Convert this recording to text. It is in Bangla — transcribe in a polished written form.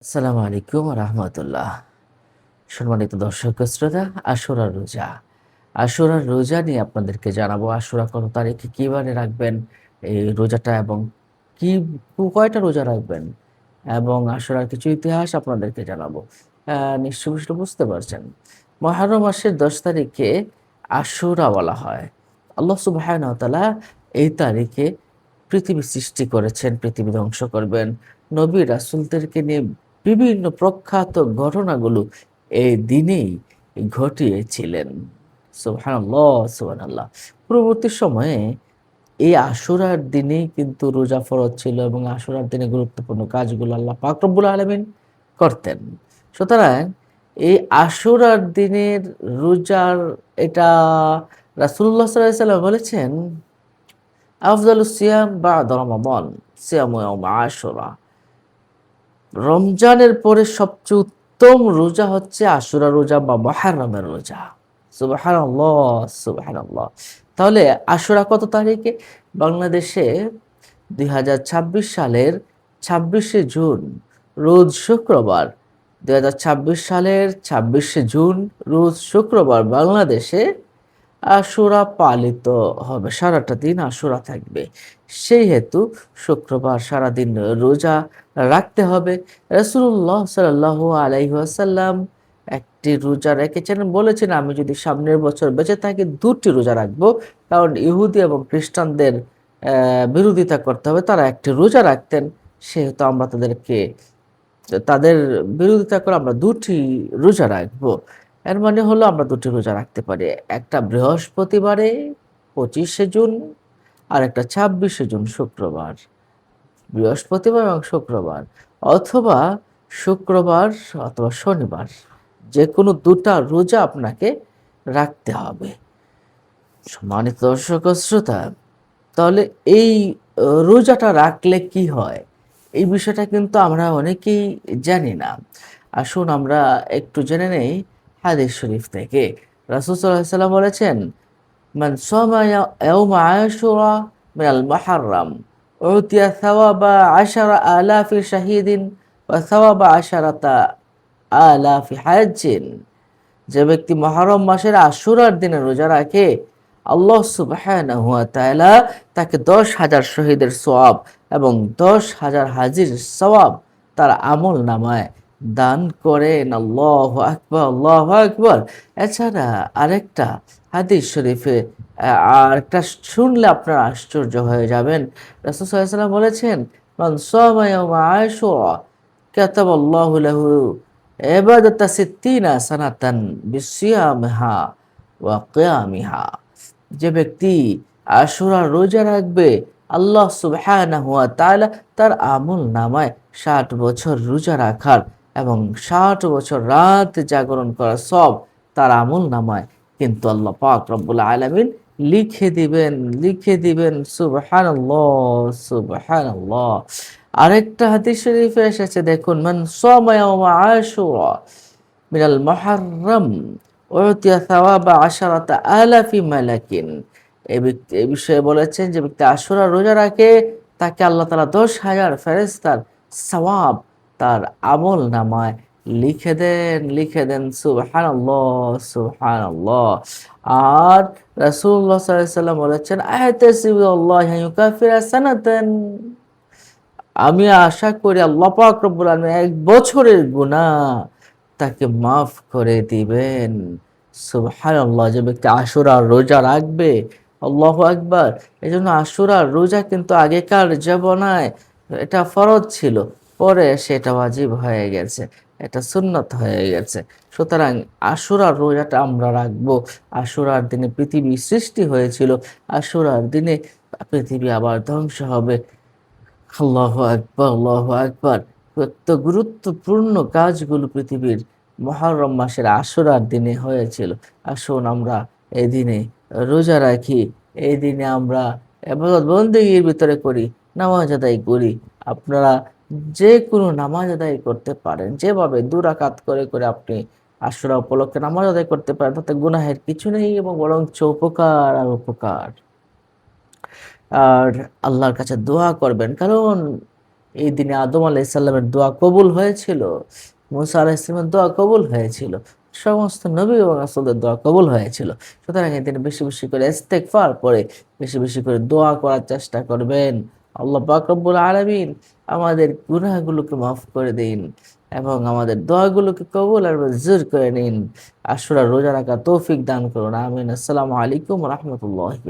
আসসালামু আলাইকুম রহমতুল্লাহ। সম্মানিত দর্শক শ্রোতা, আশুরার রোজা। আশুরার রোজা নিয়ে আপনাদেরকে জানাবো আশুরা কত তারিখে কিবারে রাখবেন এই রোজাটা এবং কি কয়টা রোজা রাখবেন এবং আশুরার কিছু ইতিহাস আপনাদেরকে জানাবো। নিশ্চয় বুঝতে পারছেন। মুহররম মাসের ১০ তারিখে আশুরা বলা হয়। আল্লাহ সুবহানাহু ওয়া তাআলা এই তারিখে পৃথিবী সৃষ্টি করেছেন, পৃথিবী ধ্বংস করবেন। নবী রাসূলদেরকে নিয়ে বিভিন্ন প্রখ্যাত ঘটনাগুলো এই দিনেই ঘটিয়েছিলেন। সুবহানাল্লাহ, সুবহানাল্লাহ। পূর্ববর্তী সময়ে এই আশুরার দিনেই কিন্তু রোজা ফরজ ছিল এবং আশুরার দিনে গুরুত্বপূর্ণ কাজগুলো আল্লাহ পাক রব্বুল আলামিন করতেন। সুতরাং এই আশুরার দিনের রোজার এটা রাসূলুল্লাহ সাল্লাল্লাহু আলাইহি ওয়াসাল্লাম বলেছেন, আফজালুস সিয়াম বা'দা রমাদান সিয়ামু ইয়াউম আশুরা। রমজানের পরে সবচেয়ে উত্তম রোজা হচ্ছে আশুরা রোজা বা মুহররমের রোজা। সুবহানাল্লাহ, সুবহানাল্লাহ। তাহলে আশুরা কত তারিখে? বাংলাদেশে ২০২৬ সালের ২৬শে জুন রোজ শুক্রবার। ২০২৬ সালের ২৬শে জুন রোজ শুক্রবার বাংলাদেশে আশুরা পালিত হবে। সারাটা দিন আশুরা থাকবে। সেই হেতু শুক্রবার সারাদিন রোজা রাখতে হবে। রাসূলুল্লাহ সাল্লাল্লাহু আলাইহি ওয়াসাল্লাম একটি রোজা রেখেছেন, বলেছেন আমি যদি সামনের বছর বেঁচে থাকি ২ টি রোজা রাখবো। কারণ ইহুদি এবং খ্রিস্টানদের বিরোধিতা করতে হবে। তারা একটি রোজা রাখতেন। সেহেতু আমরা তাদের বিরোধিতা করে আমরা ২ টি রোজা রাখবো। এর মানে হলো আমরা ২ টি রোজা রাখতে পারি। একটা বৃহস্পতিবারে ২৫শে জুন, আরেকটা ২৬শে জুন শুক্রবার। বৃহস্পতিবার এবং শুক্রবার, অথবা শুক্রবার অথবা শনিবার। যেকোনো ২ টা রোজা আপনাকে রাখতে হবে। সম্মানিত দর্শক ও শ্রোতা, তাহলে এই রোজাটা রাখলে কি হয়? এই বিষয়টা কিন্তু আমরা অনেকেই জানি না। আসুন আমরা একটু জেনে নেই হাদিস শরীফ থেকে। রাসূল সাল্লাল্লাহু আলাইহি ওয়াসাল্লাম বলেছেন, মান সামা ইয়াউমা আশুরা মিনাল মুহররম উতিয়া সাওয়াবা ১০,০০০ শাহীদিন ওয়া সাওয়াবা ১০,০০০ হাজ্জিন। যে ব্যক্তি মুহররম মাসের আশুরার দিনে রোজা রাখে, আল্লাহ সুবহানাহু ওয়া তাআলা তাকে ১০,০০০ শহীদের সওয়াব এবং ১০,০০০ হাজীর সওয়াব তার আমলনামায় দান করেন। আল্লাহু আকবার, আল্লাহু আকবার। এছাড়া আরেকটা হাদিস শরীফে আরেকটা শুনলে আপনারা আশ্চর্য হয়ে যাবেন। রাসূল সাল্লাল্লাহু আলাইহি ওয়াসাল্লাম বলেছেন, মান সামা ইয়াওমা আশুরা কাতাবাল্লাহু লাহু ইবাদাতা সিত্তিনা সানাতান বিসিয়ামিহা ওয়া কিয়ামিহা। যে ব্যক্তি আশুরা রোজা রাখবে, আল্লাহ সুবহানাহু ওয়া তাআলা তার আমলনামায় ৬০ বছর রোজা রাখার এবং ৬০ বছর রাত জাগরণ করার সওয়াব তার আমলনামায় কিন্তু আল্লাহ পাক রব্বুল আলামিন লিখে দিবেন। সুবহানাল্লাহ, সুবহানাল্লাহ। আরেকটা হাদিস শরীফে এসেছে, দেখুন, মান সামা ইয়াওমা আশুরা মিনাল মুহররম উতিয়া সাওয়াবা ১০,০০০ মালাকিন। এই বিষয়ে বলেছেন, যে ব্যক্তি আশুরা রোজা রাখে তাকে আল্লাহ তাআলা ১০,০০০ ফেরেশতার সওয়াব তার আমলনামায় লিখে দেন। সুবহানাল্লাহ, সুবহানাল্লাহ। আর রাসূলুল্লাহ সাল্লাল্লাহু আলাইহি ওয়াসাল্লাম বলেছেন, আয়াতাসিবুল্লাহি ইউকাফিরা সানাতান। আমি আশা করি আল্লাহ পাক রব্বুল আলামিন ১ বছরের গুনাহ তাকে মাফ করে দিবেন। সুবহানাল্লাহ। যে ব্যক্তি আশুরার রোজা রাখবে, আল্লাহু আকবার। এজন্য আশুরার রোজা কিন্তু আগেকার জামানায় এটা ফরজ ছিল, পরে সেটা ওয়াজিব হয়ে গেছে, এটা সুন্নত হয়ে গেছে। সুতরাং আশুরার রোজাটা আমরা রাখবো। আশুরার দিনে পৃথিবী সৃষ্টি হয়েছিল, আশুরার দিনে পৃথিবী আবার ধ্বংস হবে। আল্লাহু আকবার, আল্লাহু আকবার। তো গুরুত্বপূর্ণ কাজগুলো পৃথিবীর মুহররম মাসের আশুরার দিনে হয়েছিল। আসুন আমরা এই দিনে রোজা রাখি, এই দিনে আমরা ইবাদত বন্দেগীর ভিতরে করি, নামাজ আদায় করি। আপনারা যে কোনো নামাজ আদায় করতে পারেন, যেভাবে ২ রাকাত করে আপনি আশুরা উপলক্ষে নামাজ আদায় করতে পারেন, তাতে গুনাহের কিছু নেই এবং বরঞ্চ উপকার আর উপকার। আর আল্লাহর কাছে দোয়া করবেন। কারণ এই দিনে আদম আলাইহিসসালামের দোয়া কবুল হয়েছিল, মুসা আলাইহিসসালামের দোয়া কবুল হয়েছিল, সমস্ত নবী এবং রাসূলদের দোয়া কবুল হয়েছিল। সুতরাং এই দিনে বেশি বেশি করে ইস্তেগফার পড়ে বেশি বেশি করে দোয়া করার চেষ্টা করবেন। আল্লাহ পাক রব্বুল আলামিন আমাদের গুনাহগুলোকে মাফ করে দিন এবং আমাদের দোয়াগুলোকে কবুল আর মঞ্জুর করে নিন। আশুরা রোজা রাখার তৌফিক দান করুন। আমিন। আসসালামু আলাইকুম ওয়া রাহমাতুল্লাহি